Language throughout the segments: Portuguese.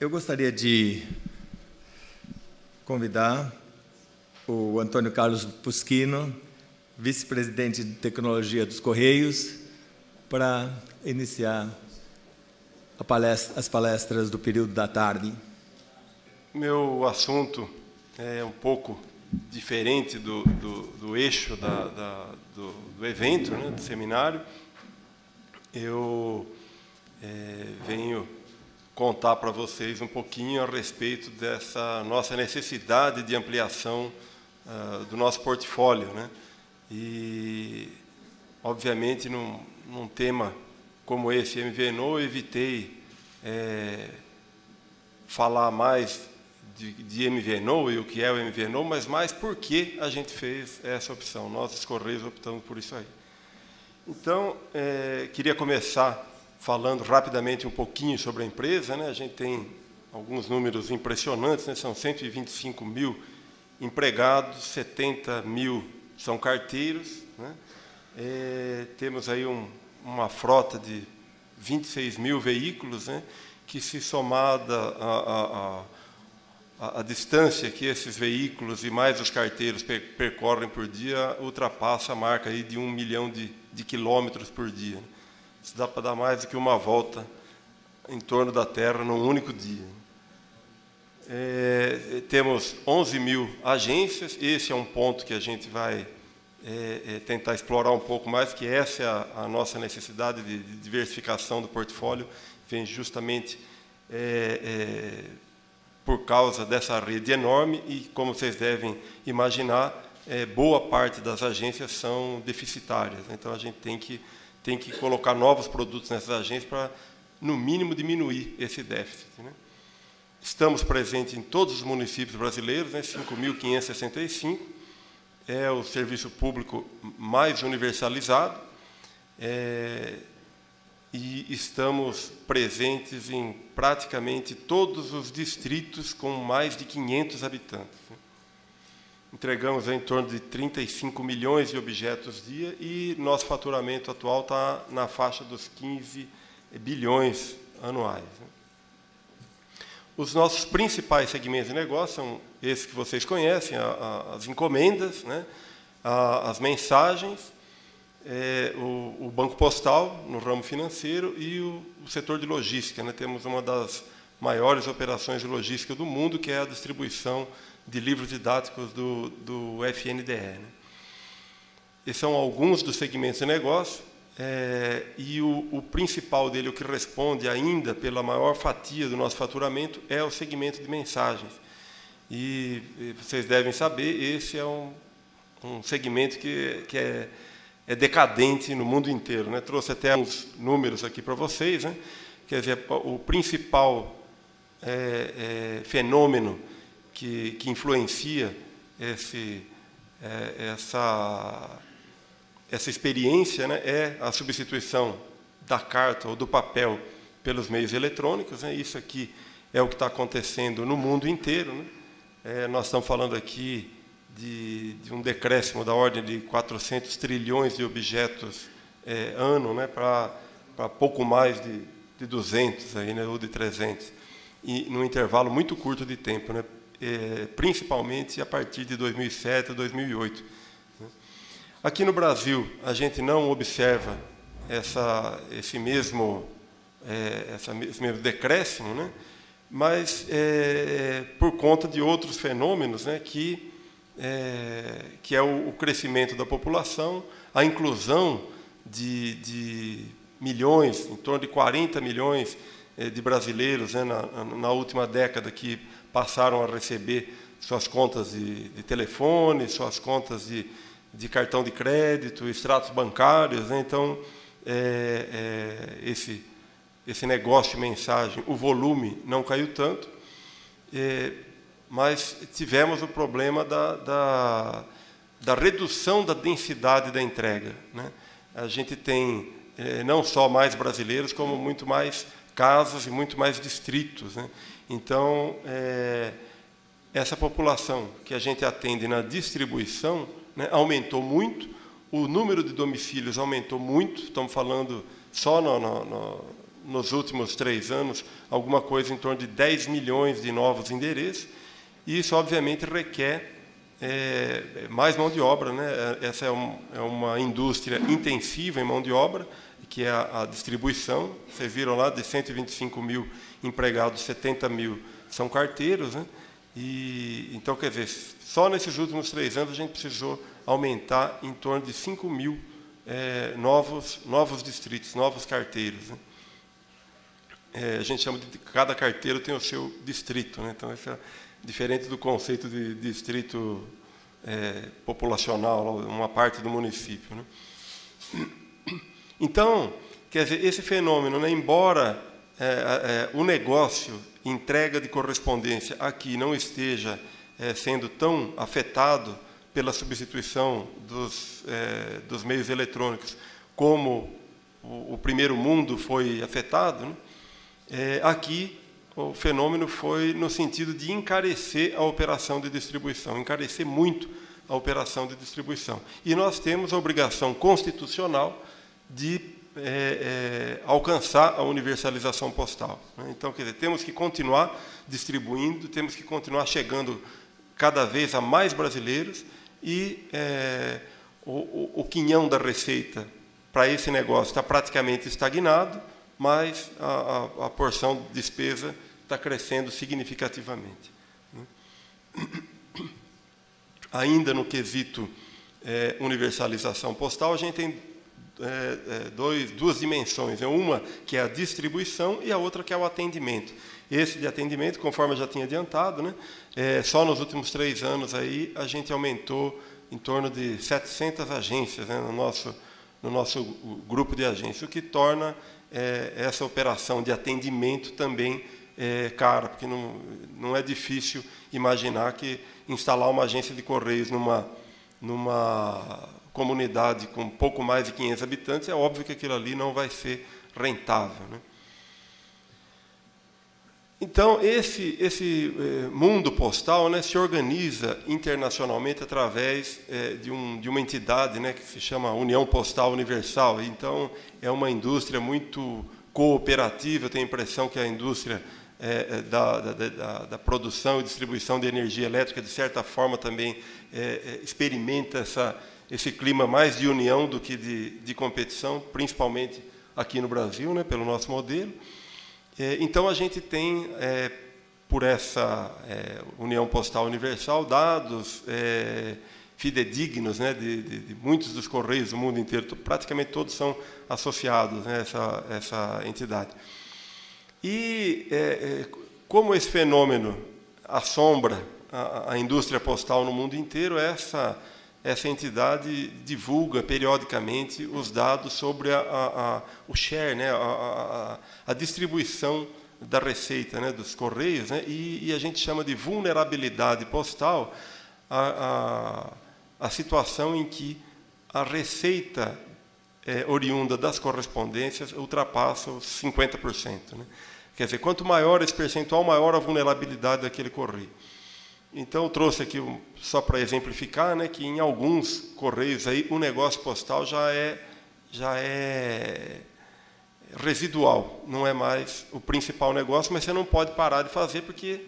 Eu gostaria de convidar o Antônio Carlos Puschino, vice-presidente de tecnologia dos Correios, para iniciar as palestras do período da tarde. Meu assunto é um pouco diferente do eixo do evento, né, do seminário. Eu venho contar para vocês um pouquinho a respeito dessa nossa necessidade de ampliação do nosso portfólio, né? E, obviamente, num tema como esse, MVNO, eu evitei falar mais de MVNO e o que é o MVNO, mas mais por que a gente fez essa opção. Nós, os Correios, optamos por isso aí. Então, queria começar falando rapidamente um pouquinho sobre a empresa, né? A gente tem alguns números impressionantes, né? São 125 mil empregados, 70 mil são carteiros, né? Temos aí uma frota de 26 mil veículos, né? Que, se somada a distância que esses veículos e mais os carteiros percorrem por dia, ultrapassa a marca aí de 1 milhão de quilômetros por dia. Isso dá para dar mais do que uma volta em torno da Terra num único dia. Temos 11 mil agências. Esse é um ponto que a gente vai tentar explorar um pouco mais, que essa é a nossa necessidade de diversificação do portfólio, vem justamente por causa dessa rede enorme e, como vocês devem imaginar, boa parte das agências são deficitárias. Então, a gente tem que colocar novos produtos nessas agências para, no mínimo, diminuir esse déficit, né? Estamos presentes em todos os municípios brasileiros, né? 5.565. É o serviço público mais universalizado. E estamos presentes em praticamente todos os distritos com mais de 500 habitantes. Entregamos em torno de 35 milhões de objetos dia e nosso faturamento atual está na faixa dos 15 bilhões anuais. Os nossos principais segmentos de negócio são esses que vocês conhecem, as encomendas, né, as mensagens, o banco postal no ramo financeiro e o setor de logística, né? Temos uma das maiores operações de logística do mundo, que é a distribuição de livros didáticos do FNDE, né? Esses são alguns dos segmentos de negócio, e o principal dele, o que responde ainda pela maior fatia do nosso faturamento, é o segmento de mensagens. E vocês devem saber, esse é um segmento que é decadente no mundo inteiro, né? Trouxe até uns números aqui para vocês, né? Quer dizer, o principal fenômeno que influencia essa experiência, né, é a substituição da carta ou do papel pelos meios eletrônicos, né? Isso aqui é o que está acontecendo no mundo inteiro, né? Nós estamos falando aqui de um decréscimo da ordem de 400 trilhões de objetos ano, né, para pouco mais de 200, aí, né, ou de 300, e num intervalo muito curto de tempo, né, principalmente a partir de 2007 a 2008. Aqui no Brasil, a gente não observa esse mesmo decréscimo, né, mas por conta de outros fenômenos, né, que é o crescimento da população, a inclusão de milhões, em torno de 40 milhões de brasileiros, né, na última década, que passaram a receber suas contas de telefone, suas contas de cartão de crédito, extratos bancários, né? Então, esse negócio de mensagem, o volume não caiu tanto, mas tivemos o problema da redução da densidade da entrega, né? A gente tem não só mais brasileiros, como muito mais casas e muito mais distritos, né? Então, essa população que a gente atende na distribuição, né, aumentou muito, o número de domicílios aumentou muito, estamos falando só nos últimos 3 anos, alguma coisa em torno de 10 milhões de novos endereços, e isso, obviamente, requer mais mão de obra, né? Essa é uma indústria intensiva em mão de obra, que é a distribuição. Vocês viram lá, de 125 mil empregados, 70 mil são carteiros, né? Então, quer dizer, só nesses últimos 3 anos a gente precisou aumentar em torno de 5 mil novos distritos, novos carteiros, né? A gente chama de cada carteiro tem o seu distrito, né? Então, essa diferente do conceito de distrito populacional, uma parte do município, né? Então, quer dizer, esse fenômeno, né, embora o negócio, entrega de correspondência aqui não esteja sendo tão afetado pela substituição dos meios eletrônicos como o primeiro mundo foi afetado, né, aqui o fenômeno foi no sentido de encarecer a operação de distribuição, encarecer muito a operação de distribuição. E nós temos a obrigação constitucional de alcançar a universalização postal, né? Então, quer dizer, temos que continuar distribuindo, temos que continuar chegando cada vez a mais brasileiros, e o quinhão da receita para esse negócio está praticamente estagnado, mas a porção de despesa está crescendo significativamente, né? Ainda no quesito universalização postal, a gente tem duas dimensões, né? Uma que é a distribuição e a outra que é o atendimento. Esse de atendimento, conforme eu já tinha adiantado, né, só nos últimos 3 anos aí, a gente aumentou em torno de 700 agências, né, no nosso grupo de agências, o que torna essa operação de atendimento também cara, porque não é difícil imaginar que instalar uma agência de correios numa comunidade com pouco mais de 500 habitantes, é óbvio que aquilo ali não vai ser rentável, né? Então, esse mundo postal, né, se organiza internacionalmente através de uma entidade, né, que se chama União Postal Universal. Então, é uma indústria muito cooperativa. Eu tenho a impressão que a indústria da produção e distribuição de energia elétrica, de certa forma, também experimenta esse clima mais de união do que de competição, principalmente aqui no Brasil, né, pelo nosso modelo. Então, a gente tem, por essa União Postal Universal, dados fidedignos, né, de muitos dos correios do mundo inteiro, praticamente todos são associados, né, a essa entidade. E, como esse fenômeno assombra a indústria postal no mundo inteiro, essa entidade divulga periodicamente os dados sobre o share, né, a distribuição da receita, né, dos correios, né, e a gente chama de vulnerabilidade postal a situação em que a receita oriunda das correspondências ultrapassa os 50%. Né? Quer dizer, quanto maior esse percentual, maior a vulnerabilidade daquele correio. Então, eu trouxe aqui, só para exemplificar, né, que em alguns correios aí, o negócio postal já é residual, não é mais o principal negócio, mas você não pode parar de fazer, porque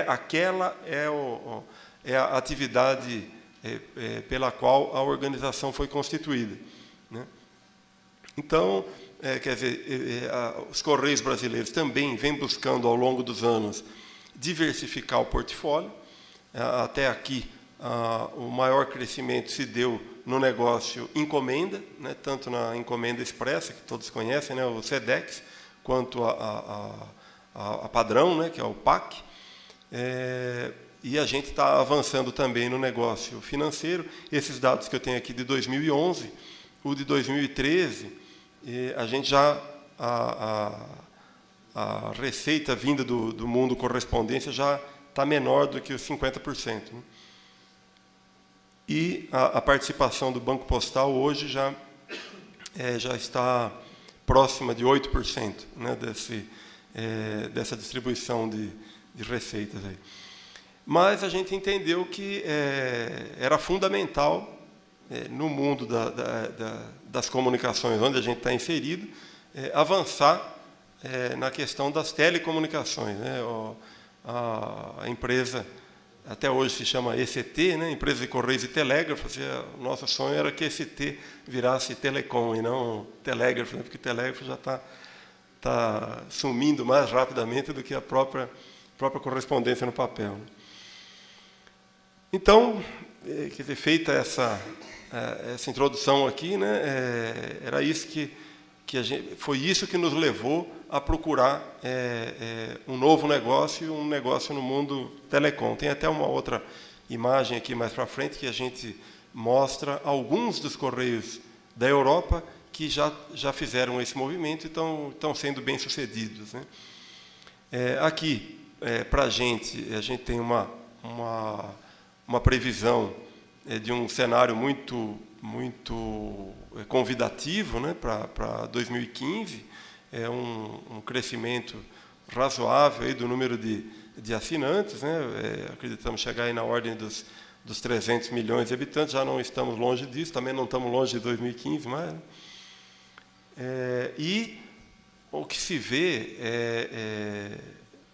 aquela é a atividade pela qual a organização foi constituída, né? Então, quer dizer, os correios brasileiros também vêm buscando, ao longo dos anos, diversificar o portfólio. Até aqui, o maior crescimento se deu no negócio encomenda, né, tanto na encomenda expressa, que todos conhecem, né, o SEDEX, quanto a padrão, né, que é o PAC. E a gente está avançando também no negócio financeiro. Esses dados que eu tenho aqui de 2011, o de 2013, a gente já a receita vinda do mundo correspondência já está menor do que os 50%. Né? E a participação do Banco Postal hoje já está próxima de 8%, né, dessa distribuição de receitas aí. Mas a gente entendeu que era fundamental, no mundo das comunicações onde a gente está inserido, avançar na questão das telecomunicações, né? A empresa até hoje se chama ECT, né? Empresa de Correios e Telégrafos. O nosso sonho era que ECT virasse telecom e não telégrafo, né? Porque o telégrafo já está sumindo mais rapidamente do que a própria correspondência no papel. Então, quer dizer, feita essa introdução aqui, né? Era isso foi isso que nos levou a procurar um novo negócio, um negócio no mundo telecom. Tem até uma outra imagem aqui mais para frente que a gente mostra alguns dos Correios da Europa que já fizeram esse movimento e estão sendo bem-sucedidos, né? Aqui, para a gente tem uma previsão de um cenário muito convidativo, né, para 2015, um crescimento razoável aí do número de assinantes, né? Acreditamos chegar aí na ordem dos 300 milhões de habitantes, já não estamos longe disso, também não estamos longe de 2015 mais, né? E o que se vê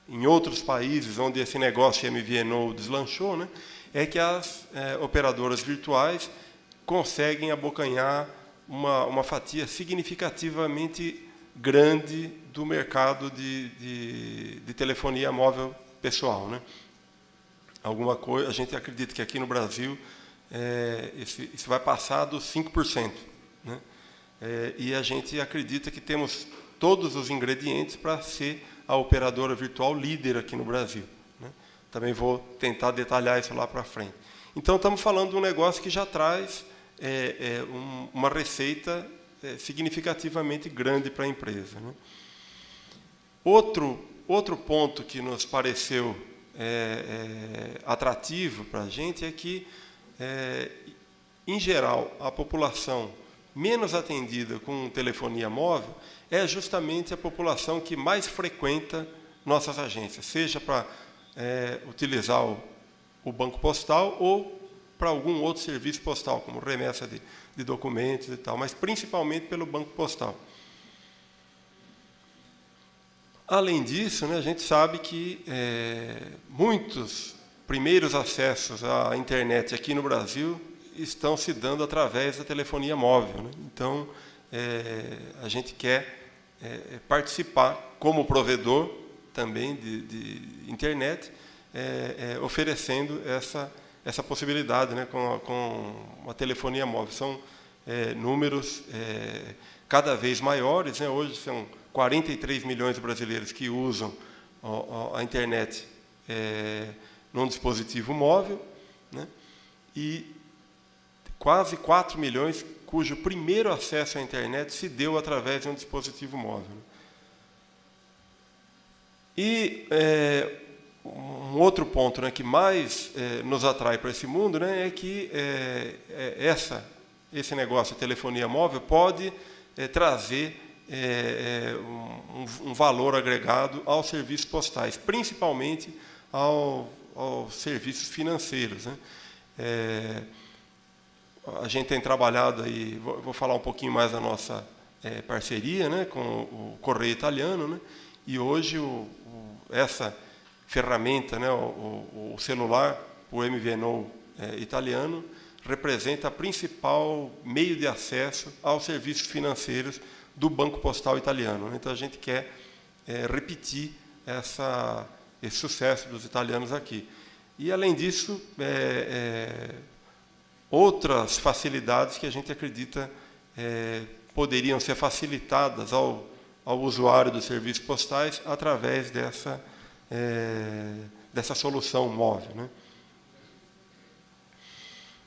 em outros países onde esse negócio MVNO deslanchou, né, é que as operadoras virtuais conseguem abocanhar uma fatia significativamente grande do mercado de telefonia móvel pessoal, né? Alguma coisa, a gente acredita que aqui no Brasil isso vai passar dos 5%, né? E a gente acredita que temos todos os ingredientes para ser a operadora virtual líder aqui no Brasil, né? Também vou tentar detalhar isso lá para frente. Então, estamos falando de um negócio que já traz uma receita significativamente grande para a empresa, né? Outro ponto que nos pareceu atrativo para a gente é que, em geral, a população menos atendida com telefonia móvel é justamente a população que mais frequenta nossas agências, seja para utilizar o banco postal ou para algum outro serviço postal, como remessa de documentos e tal, mas principalmente pelo banco postal. Além disso, né, a gente sabe que muitos primeiros acessos à internet aqui no Brasil estão se dando através da telefonia móvel, né? Então, a gente quer participar como provedor também de internet, oferecendo essa possibilidade, né, com a telefonia móvel. São números cada vez maiores, né? Hoje são 43 milhões de brasileiros que usam a internet num dispositivo móvel, né? E quase 4 milhões cujo primeiro acesso à internet se deu através de um dispositivo móvel, né? E um outro ponto, né, que mais nos atrai para esse mundo, né, é que esse negócio de telefonia móvel pode trazer um valor agregado aos serviços postais, principalmente aos serviços financeiros, né? A gente tem trabalhado aí, vou falar um pouquinho mais da nossa parceria, né, com o Correio Italiano, né? E hoje essa ferramenta, né, o celular, o MVNO italiano, representa a principal meio de acesso aos serviços financeiros do Banco Postal italiano. Então, a gente quer repetir esse sucesso dos italianos aqui. E, além disso, outras facilidades que a gente acredita poderiam ser facilitadas ao usuário dos serviços postais através dessa solução móvel, né?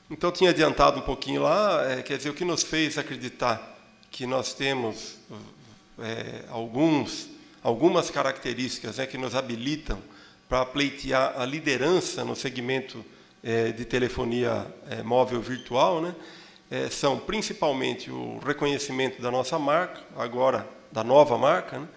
Então, tinha adiantado um pouquinho lá, quer dizer, o que nos fez acreditar que nós temos algumas características, né, que nos habilitam para pleitear a liderança no segmento de telefonia móvel virtual, né? São principalmente o reconhecimento da nossa marca, agora da nova marca, né?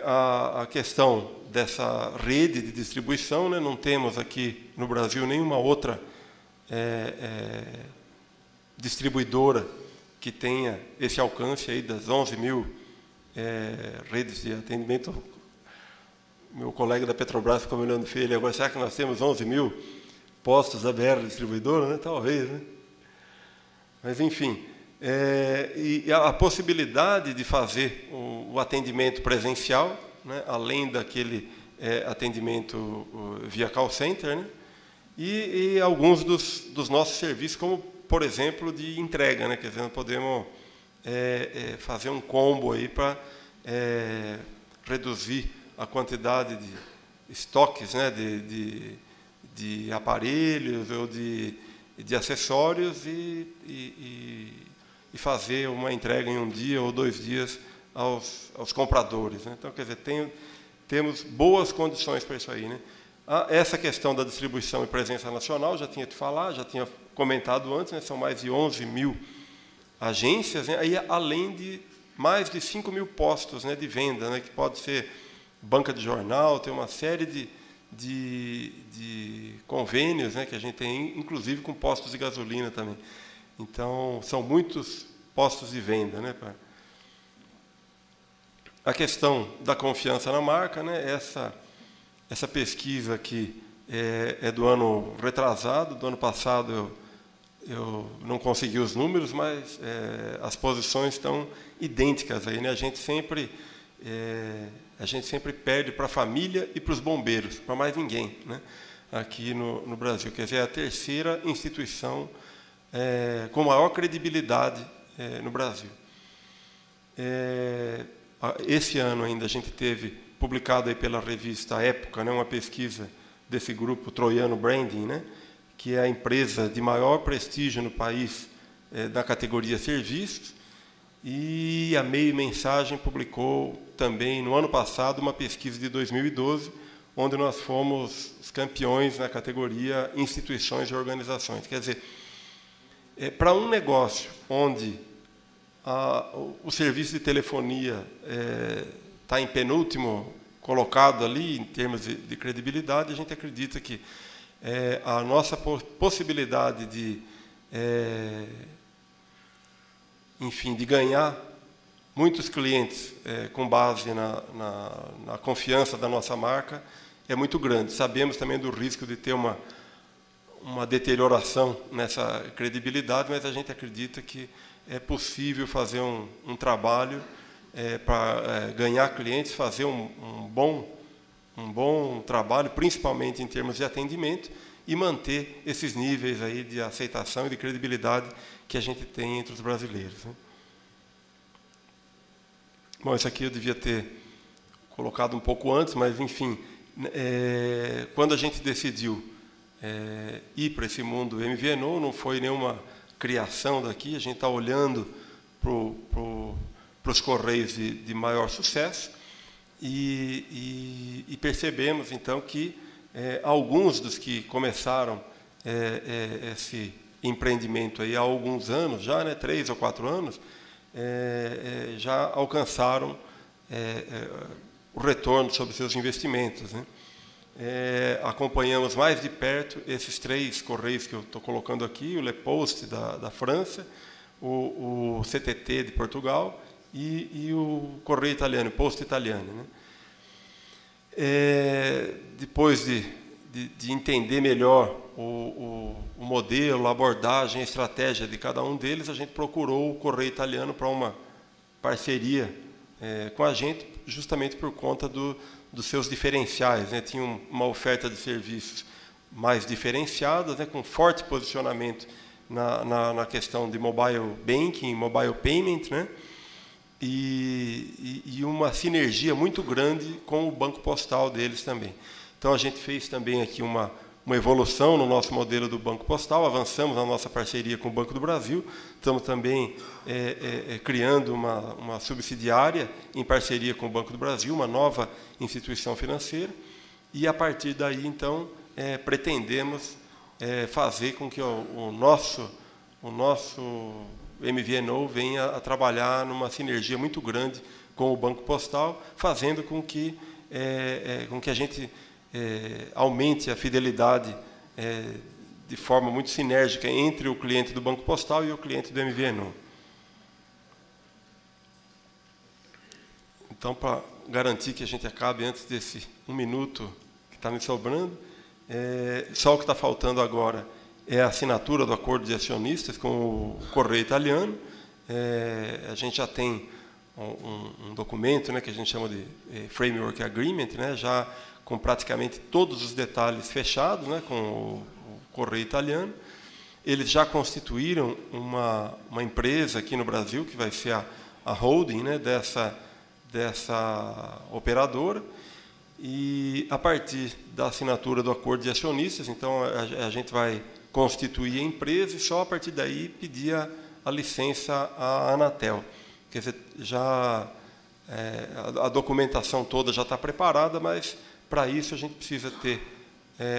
A questão dessa rede de distribuição, né? Não temos aqui no Brasil nenhuma outra distribuidora que tenha esse alcance aí das 11 mil redes de atendimento. Meu colega da Petrobras ficou me olhando feio, agora será que nós temos 11 mil postos da BR Distribuidora? Né? Talvez, né? Mas, enfim, e a possibilidade de fazer o atendimento presencial, né? Além daquele atendimento via call center, né? E alguns dos nossos serviços, como, por exemplo, de entrega, né? Quer dizer, nós podemos fazer um combo aí para reduzir a quantidade de estoques, né? de aparelhos ou de acessórios e fazer uma entrega em um dia ou 2 dias aos compradores. Né? Então, quer dizer, temos boas condições para isso aí. Né? Essa questão da distribuição e presença nacional, já tinha te falado, já tinha comentado antes, né? São mais de 11 mil agências, né? Aí, além de mais de 5 mil postos, né, de venda, né? Que pode ser banca de jornal, tem uma série de convênios, né, que a gente tem, inclusive com postos de gasolina também. Então, são muitos postos de venda. Né, a questão da confiança na marca, né, essa pesquisa aqui é do ano retrasado, do ano passado eu não consegui os números, mas as posições estão idênticas aí, né? A gente sempre perde para a família e para os bombeiros, para mais ninguém, né? Aqui no Brasil. Quer dizer, é a terceira instituição com maior credibilidade no Brasil. Esse ano ainda a gente teve publicado aí pela revista Época, né, uma pesquisa desse grupo Troiano Branding, né, que é a empresa de maior prestígio no país da categoria serviços, e a Meio Mensagem publicou também, no ano passado, uma pesquisa de 2012, onde nós fomos os campeões na categoria instituições e organizações. Quer dizer, para um negócio onde o serviço de telefonia está em penúltimo colocado ali, em termos de credibilidade, a gente acredita que a nossa possibilidade enfim, de ganhar muitos clientes com base na confiança da nossa marca é muito grande. Sabemos também do risco de ter uma deterioração nessa credibilidade, mas a gente acredita que é possível fazer um trabalho para ganhar clientes, fazer um bom trabalho, principalmente em termos de atendimento, e manter esses níveis aí de aceitação e de credibilidade que a gente tem entre os brasileiros. Né? Bom, isso aqui eu devia ter colocado um pouco antes, mas, enfim, quando a gente decidiu ir para esse mundo MVNO, não foi nenhuma criação daqui, a gente está olhando para os Correios de maior sucesso e percebemos, então, que alguns dos que começaram esse empreendimento aí há alguns anos, já, né, 3 ou 4 anos, já alcançaram o retorno sobre seus investimentos. Né? Acompanhamos mais de perto esses 3 correios que eu estou colocando aqui, o Le Poste da França, o CTT de Portugal e o Correio Italiano, o Poste Italiano. Né? Depois de entender melhor o modelo, a abordagem, a estratégia de cada um deles, a gente procurou o Correio Italiano para uma parceria com a gente, justamente por conta dos seus diferenciais. Né? Tinha uma oferta de serviços mais diferenciada, né? Com forte posicionamento na questão de mobile banking, mobile payment, né? E uma sinergia muito grande com o banco postal deles também. Então, a gente fez também aqui uma evolução no nosso modelo do Banco Postal, avançamos na nossa parceria com o Banco do Brasil, estamos também criando uma subsidiária em parceria com o Banco do Brasil, uma nova instituição financeira, e, a partir daí, então, pretendemos fazer com que o nosso MVNO venha a trabalhar numa sinergia muito grande com o Banco Postal, fazendo com que a gente aumente a fidelidade de forma muito sinérgica entre o cliente do Banco Postal e o cliente do MVNO. Então, para garantir que a gente acabe antes desse 1 minuto que está me sobrando, só o que está faltando agora é a assinatura do acordo de acionistas com o Correio Italiano. A gente já tem um documento, né, que a gente chama de Framework Agreement, né, já com praticamente todos os detalhes fechados, né, com o Correio Italiano. Eles já constituíram uma empresa aqui no Brasil, que vai ser a holding, né, dessa operadora, e a partir da assinatura do acordo de acionistas, então a gente vai constituir a empresa e só a partir daí pedir a licença à Anatel. Quer dizer, já a documentação toda já está preparada, mas para isso a gente precisa ter,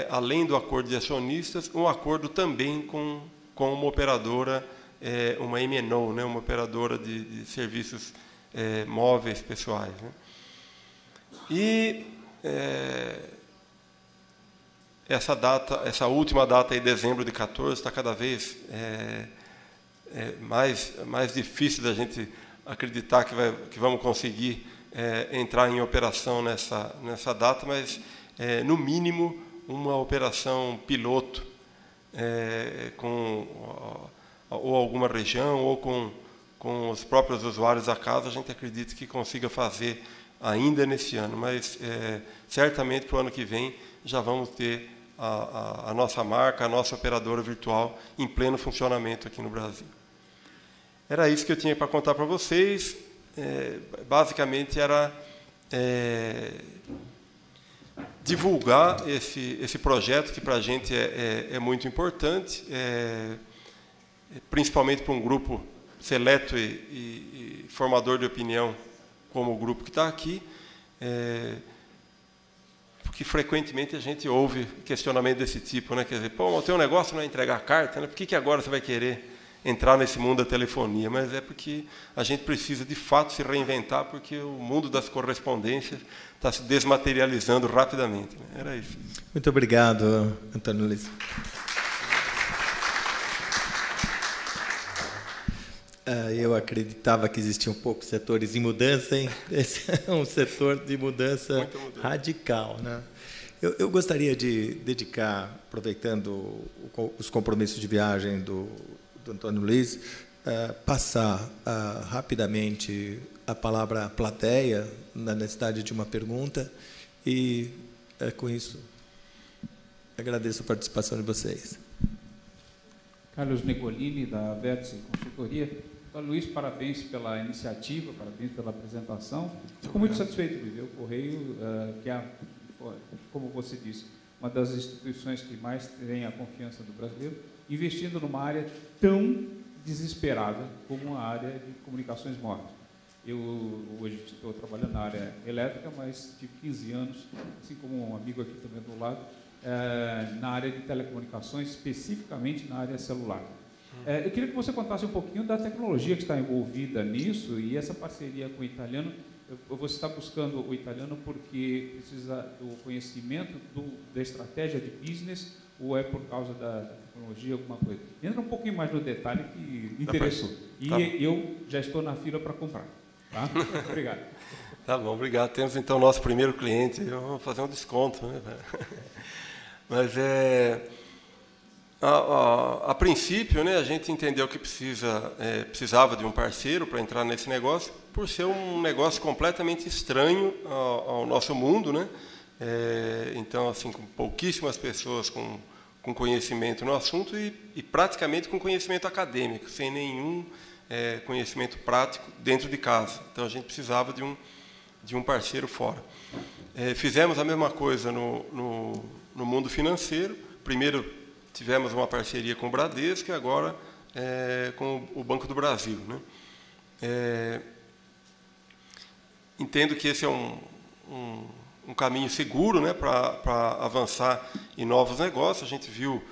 além do acordo de acionistas, um acordo também com uma operadora, uma MNO, né, uma operadora de serviços móveis pessoais, né. E essa última data aí, dezembro de 14, está cada vez mais difícil da gente acreditar que vamos conseguir entrar em operação nessa data, mas no mínimo uma operação piloto ou alguma região ou com os próprios usuários da casa, a gente acredita que consiga fazer ainda nesse ano, mas certamente para o ano que vem já vamos ter a nossa marca, a nossa operadora virtual em pleno funcionamento aqui no Brasil. Era isso que eu tinha para contar para vocês. Basicamente era divulgar esse projeto que para a gente é muito importante, principalmente para um grupo seleto e formador de opinião como o grupo que está aqui, porque frequentemente a gente ouve questionamento desse tipo, né? Quer dizer, pô, o teu negócio não é entregar a carta, né? Por que agora você vai querer entrar nesse mundo da telefonia? Mas é porque a gente precisa de fato se reinventar, porque o mundo das correspondências está se desmaterializando rapidamente, né? Era isso. Muito obrigado, Antônio Luiz. Eu acreditava que existiam poucos setores em mudança, hein? Esse é um setor de mudança radical, né? Eu gostaria de dedicar, aproveitando os compromissos de viagem do Antônio Luiz, passar rapidamente a palavra à plateia, na necessidade de uma pergunta, e com isso agradeço a participação de vocês. Carlos Negolini, da Vértice Consultoria. Então, Luiz, parabéns pela iniciativa, parabéns pela apresentação. Fico muito satisfeito de ver o Correio, que é, como você disse, uma das instituições que mais tem a confiança do brasileiro, investindo numa área tão desesperada como a área de comunicações móveis. Eu hoje estou trabalhando na área elétrica, mas tive 15 anos, assim como um amigo aqui também do lado, na área de telecomunicações, especificamente na área celular. Eu queria que você contasse um pouquinho da tecnologia que está envolvida nisso e essa parceria com o italiano. Você está buscando o italiano porque precisa do conhecimento da estratégia de business ou é por causa da tecnologia, alguma coisa? Entra um pouquinho mais no detalhe que me interessou. E eu já estou na fila para comprar. Tá? Obrigado. Tá bom, obrigado. Temos então o nosso primeiro cliente. Vamos fazer um desconto, né? Mas a princípio, né, a gente entendeu que precisava de um parceiro para entrar nesse negócio, por ser um negócio completamente estranho ao nosso mundo, né? Então, assim, com pouquíssimas pessoas com conhecimento no assunto e praticamente com conhecimento acadêmico, sem nenhum conhecimento prático dentro de casa. Então, a gente precisava de um parceiro fora. Fizemos a mesma coisa no mundo financeiro. Primeiro tivemos uma parceria com o Bradesco e agora com o Banco do Brasil, né? Entendo que esse é um caminho seguro, né, para avançar em novos negócios. A gente viu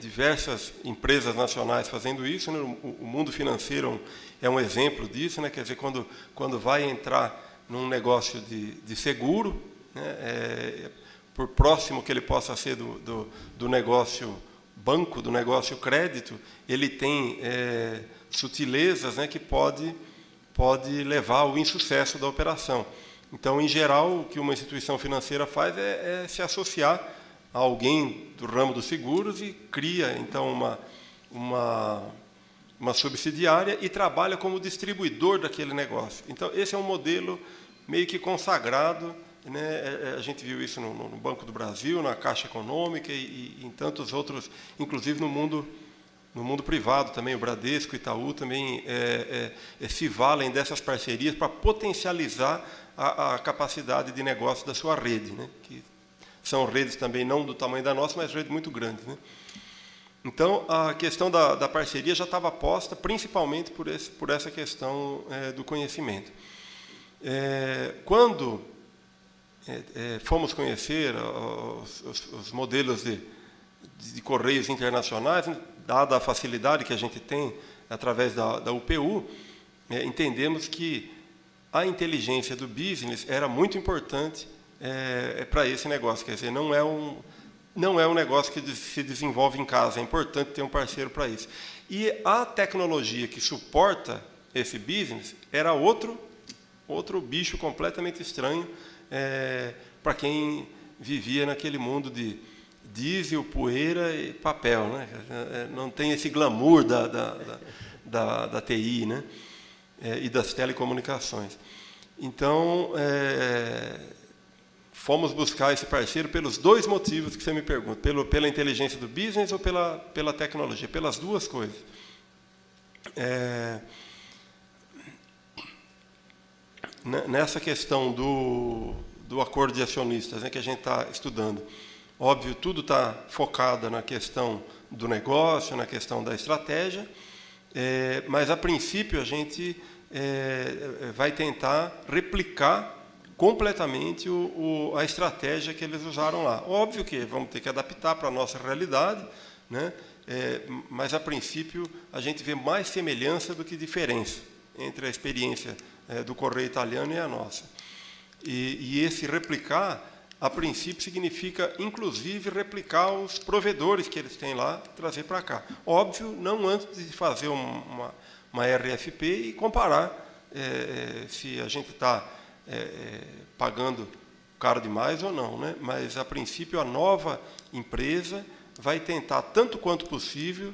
diversas empresas nacionais fazendo isso, né? O mundo financeiro é um exemplo disso, né? Quer dizer, quando vai entrar num negócio de seguro, né, por próximo que ele possa ser do negócio banco, do negócio crédito, ele tem sutilezas, né, que pode pode levar ao insucesso da operação. Então, em geral, o que uma instituição financeira faz é se associar a alguém do ramo dos seguros e cria, então, uma subsidiária e trabalha como distribuidor daquele negócio. Então, esse é um modelo meio que consagrado, né? A gente viu isso no Banco do Brasil, na Caixa Econômica e em tantos outros, inclusive no mundo privado também, o Bradesco, o Itaú também se valem dessas parcerias para potencializar a capacidade de negócio da sua rede, né? Que são redes também não do tamanho da nossa, mas redes muito grandes, né? Então, a questão da parceria já estava posta, principalmente por essa questão do conhecimento. Quando fomos conhecer os modelos de correios internacionais, dada a facilidade que a gente tem através da UPU, entendemos que a inteligência do business era muito importante para esse negócio. Quer dizer, não é um negócio que se desenvolve em casa, é importante ter um parceiro para isso. E a tecnologia que suporta esse business era outro bicho completamente estranho para quem vivia naquele mundo de diesel, poeira e papel, né? Não tem esse glamour da TI, né? E das telecomunicações. Então, fomos buscar esse parceiro pelos dois motivos que você me pergunta, pela inteligência do business ou pela tecnologia, pelas duas coisas. Nessa questão do acordo de acionistas, né, que a gente está estudando, óbvio, tudo está focado na questão do negócio, na questão da estratégia, mas, a princípio, a gente vai tentar replicar completamente a estratégia que eles usaram lá. Óbvio que vamos ter que adaptar para a nossa realidade, né? Mas, a princípio, a gente vê mais semelhança do que diferença entre a experiência do correio italiano e a nossa. E esse replicar, a princípio, significa, inclusive, replicar os provedores que eles têm lá, trazer para cá. Óbvio, não antes de fazer uma RFP e comparar se a gente está pagando caro demais ou não, né? Mas, a princípio, a nova empresa vai tentar, tanto quanto possível,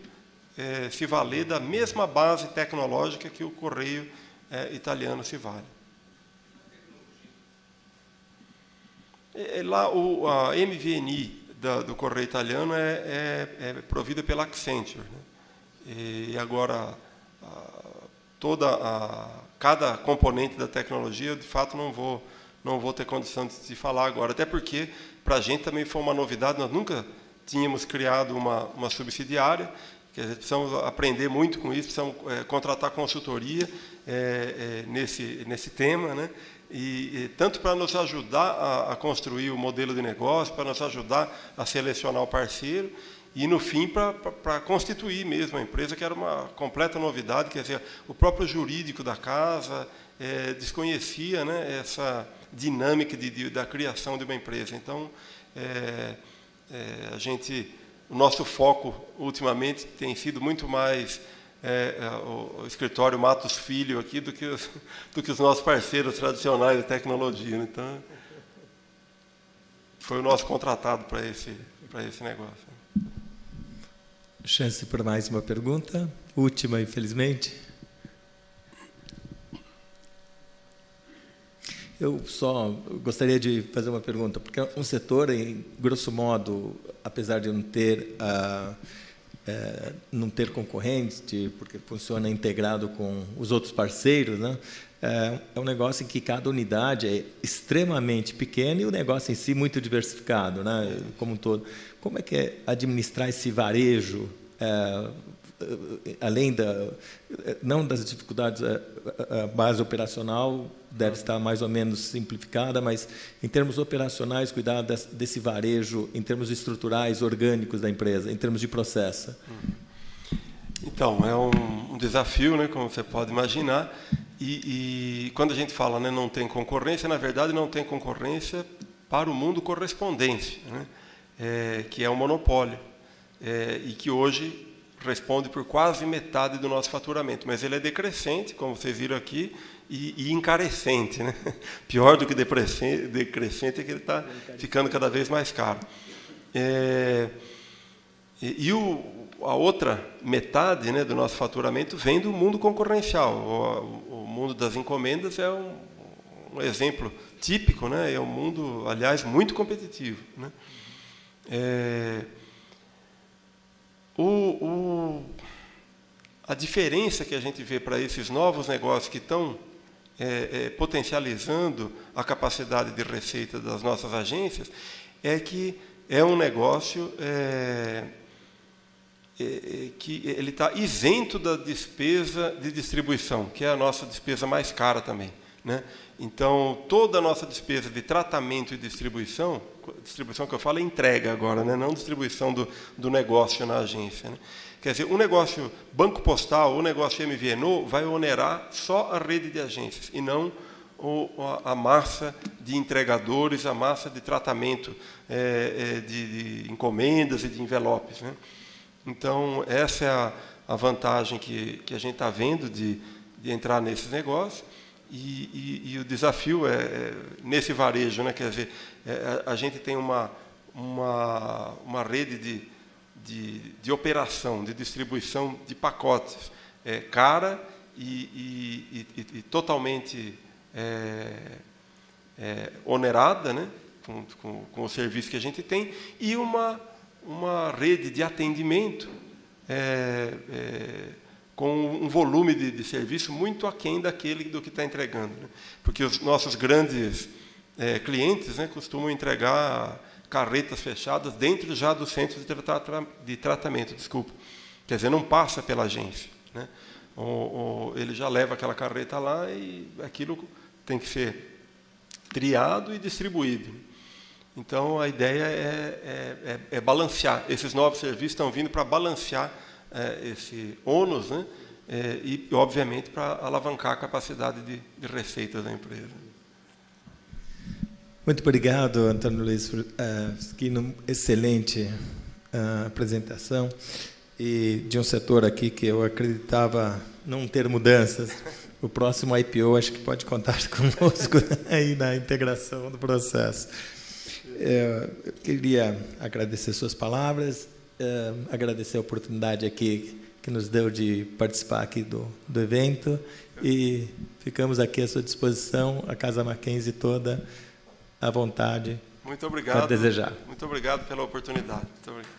se valer da mesma base tecnológica que o correio italiano se vale. Lá, a MVNI do correio italiano é provida pela Accenture, né? E agora, cada componente da tecnologia, eu, de fato, não vou ter condição de falar agora, até porque, para a gente, também foi uma novidade, nós nunca tínhamos criado uma subsidiária, que precisamos aprender muito com isso, precisamos contratar consultoria nesse tema, né? E tanto para nos ajudar a construir o modelo de negócio, para nos ajudar a selecionar o parceiro, e, no fim, para constituir mesmo a empresa, que era uma completa novidade. Quer dizer, o próprio jurídico da casa desconhecia, né, essa dinâmica da criação de uma empresa. Então, o nosso foco, ultimamente, tem sido muito mais o escritório Matos Filho aqui do que os nossos parceiros tradicionais de tecnologia. Então, foi o nosso contratado para esse negócio. Chance para mais uma pergunta, última, infelizmente. Eu só gostaria de fazer uma pergunta, porque um setor, em grosso modo, apesar de não ter concorrente, porque funciona integrado com os outros parceiros, né? É um negócio em que cada unidade é extremamente pequena e o negócio em si muito diversificado, né? Como um todo. Como é que é administrar esse varejo, além não das dificuldades, a base operacional deve estar mais ou menos simplificada, mas em termos operacionais, cuidar desse varejo, em termos estruturais, orgânicos da empresa, em termos de processo? Então, é um desafio, né, como você pode imaginar, e quando a gente fala, né, não tem concorrência, na verdade não tem concorrência para o mundo correspondente, né, que é um monopólio, e que hoje responde por quase metade do nosso faturamento, mas ele é decrescente, como vocês viram aqui, e encarecente, né? Pior do que decrescente é que ele está ficando cada vez mais caro. A outra metade, né, do nosso faturamento vem do mundo concorrencial. O mundo das encomendas é um exemplo típico, né? É um mundo, aliás, muito competitivo, né? A diferença que a gente vê para esses novos negócios que estão potencializando a capacidade de receita das nossas agências é que é um negócio que ele está isento da despesa de distribuição, que é a nossa despesa mais cara também, né? Então, toda a nossa despesa de tratamento e distribuição que eu falo é entrega agora, né? Não distribuição do negócio na agência, né? Quer dizer, o negócio Banco Postal, o negócio MVNO vai onerar só a rede de agências e não a massa de entregadores, a massa de tratamento de encomendas e de envelopes, né? Então, essa é a vantagem que a gente está vendo de entrar nesses negócios. E o desafio nesse varejo, né? Quer dizer, a gente tem uma rede de operação, de distribuição de pacotes cara e totalmente onerada, né? Com o serviço que a gente tem, e uma rede de atendimento com um volume de serviço muito aquém do que está entregando, né? Porque os nossos grandes clientes, né, costumam entregar carretas fechadas dentro já do centro de tratamento, desculpa. Quer dizer, não passa pela agência, né? Ele já leva aquela carreta lá e aquilo tem que ser triado e distribuído. Então, a ideia é balancear. Esses novos serviços estão vindo para balancear esse ônus, né? E, obviamente, para alavancar a capacidade de receitas da empresa. Muito obrigado, Antônio Luiz, que excelente apresentação, e de um setor aqui que eu acreditava não ter mudanças. O próximo IPO acho que pode contar conosco aí na integração do processo. Eu queria agradecer suas palavras, agradecer a oportunidade aqui que nos deu de participar aqui do evento, e ficamos aqui à sua disposição, a Casa Mackenzie toda à vontade. Muito obrigado. Para desejar. Muito obrigado pela oportunidade. Muito obrigado.